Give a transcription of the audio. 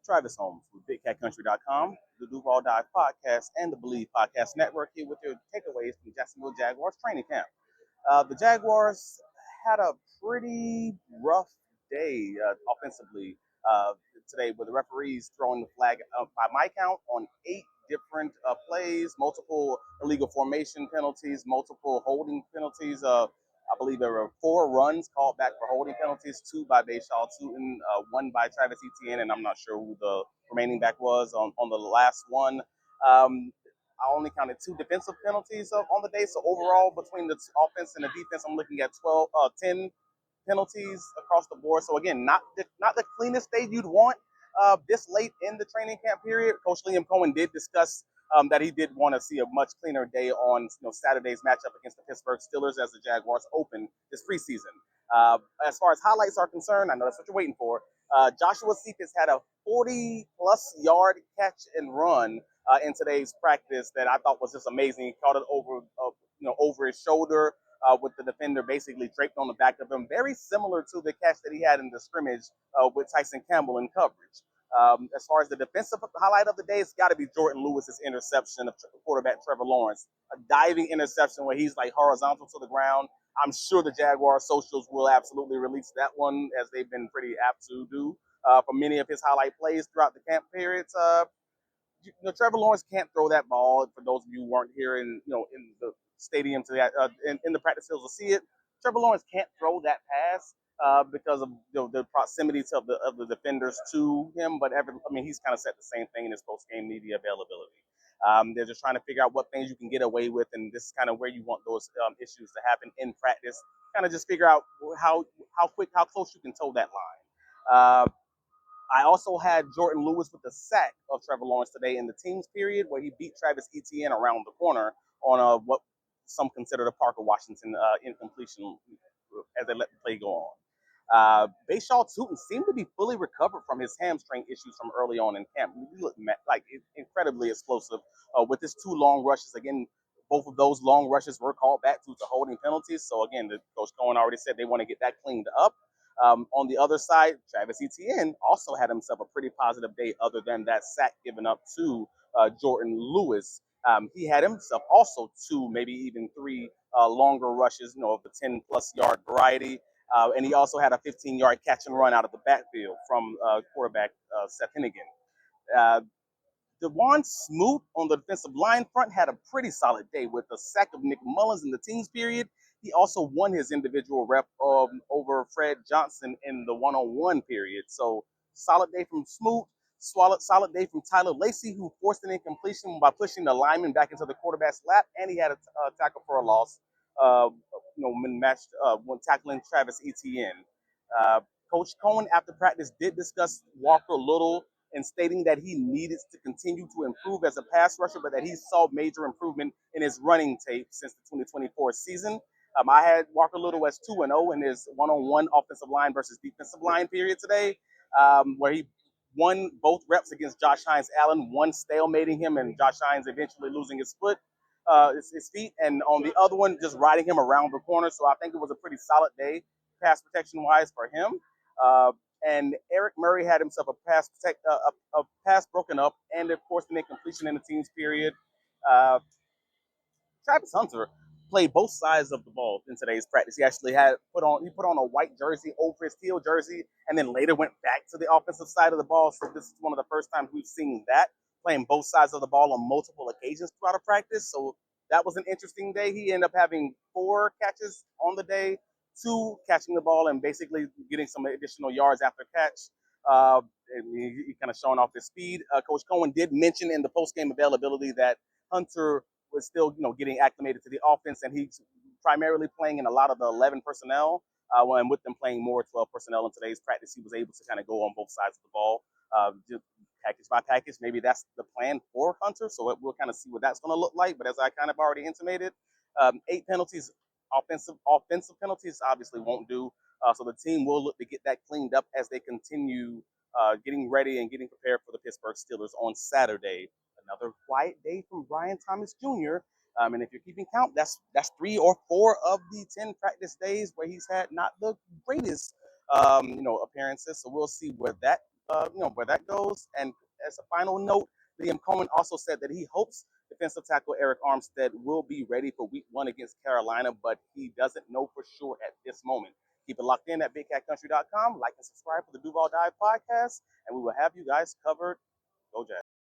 Travis Holmes with BigCatCountry.com, the Duval Dive Podcast, and the Believe Podcast Network here with your takeaways from Jacksonville Jaguars training camp. The Jaguars had a pretty rough day offensively today, with the referees throwing the flag, by my count, on 8 different plays, multiple illegal formation penalties, multiple holding penalties. I believe there were 4 runs called back for holding penalties, 2 by Bayshaw Tootin, 1 by Travis Etienne, and I'm not sure who the remaining back was on the last one. I only counted 2 defensive penalties on the day. So overall, between the offense and the defense, I'm looking at 10 penalties across the board. So again, not the cleanest day you'd want this late in the training camp period. Coach Liam Coen did discuss that he did want to see a much cleaner day on Saturday's matchup against the Pittsburgh Steelers as the Jaguars open this preseason. As far as highlights are concerned, I know that's what you're waiting for. Joshua Cephas had a 40-plus yard catch and run in today's practice that I thought was just amazing. He caught it over his shoulder with the defender basically draped on the back of him, very similar to the catch that he had in the scrimmage with Tyson Campbell in coverage. As far as the defensive highlight of the day, it's got to be Jordan Lewis's interception of quarterback Trevor Lawrence, a diving interception where he's like horizontal to the ground. I'm sure the Jaguar socials will absolutely release that one, as they've been pretty apt to do for many of his highlight plays throughout the camp periods. Trevor Lawrence can't throw that ball. For those of you who weren't here in the stadium today, in the practice fields to see it, Trevor Lawrence can't throw that pass because of the proximity of the defenders to him. But he's kind of said the same thing in his post game media availability. They're just trying to figure out what things you can get away with, and this is kind of where you want those issues to happen in practice. Kind of just figure out how close you can toe that line. I also had Jordan Lewis with the sack of Trevor Lawrence today in the teams period, where he beat Travis Etienne around the corner on what some consider the Parker Washington incompletion as they let the play go on. Bayshaw Tootin seemed to be fully recovered from his hamstring issues from early on in camp. He looked like incredibly explosive with his 2 long rushes. Again, both of those long rushes were called back due to holding penalties. So again, Coach Coen already said they want to get that cleaned up. On the other side, Travis Etienne also had himself a pretty positive day, other than that sack given up to Jordan Lewis. He had himself also 2, maybe even 3 longer rushes, of the 10-plus yard variety. And he also had a 15-yard catch and run out of the backfield from quarterback Seth Hennigan. Devon Smoot on the defensive line front had a pretty solid day with a sack of Nick Mullins in the teams period. He also won his individual rep over Fred Johnson in the one-on-one period. So solid day from Smoot. Solid day from Tyler Lacey, who forced an incompletion by pushing the lineman back into the quarterback's lap, and he had a tackle for a loss. When tackling Travis Etienne. Coach Coen, after practice, did discuss Walker Little and stating that he needed to continue to improve as a pass rusher, but that he saw major improvement in his running tape since the 2024 season. I had Walker Little as 2-0 in his one-on-one offensive line versus defensive line period today, where he won both reps against Josh Hines-Allen, one stalemating him and Josh Hines eventually losing his feet, and on the other one, just riding him around the corner. So I think it was a pretty solid day, pass protection-wise, for him. And Eric Murray had himself a pass broken up, and of course an incompletion in the teams period. Travis Hunter played both sides of the ball in today's practice. He actually put on a white jersey over his teal jersey, and then later went back to the offensive side of the ball. So this is one of the first times we've seen that, playing both sides of the ball on multiple occasions throughout a practice. So that was an interesting day. He ended up having 4 catches on the day, 2 catching the ball and basically getting some additional yards after catch. He kind of showing off his speed. Coach Coen did mention in the post-game availability that Hunter was still, getting acclimated to the offense, and he's primarily playing in a lot of the 11 personnel. And with them playing more 12 personnel in today's practice, he was able to kind of go on both sides of the ball, just package by package. Maybe that's the plan for Hunter, so we'll kind of see what that's going to look like. But as I kind of already intimated, 8 penalties, offensive penalties, obviously won't do. So the team will look to get that cleaned up as they continue getting ready and getting prepared for the Pittsburgh Steelers on Saturday. Another quiet day from Brian Thomas Jr. And if you're keeping count, that's 3 or 4 of the 10 practice days where he's had not the greatest, appearances. So we'll see where that where that goes. And as a final note, Liam Coen also said that he hopes defensive tackle Eric Armstead will be ready for Week 1 against Carolina, but he doesn't know for sure at this moment. Keep it locked in at BigCatCountry.com. Like and subscribe for the Duval Dive podcast, and we will have you guys covered. Go Jags.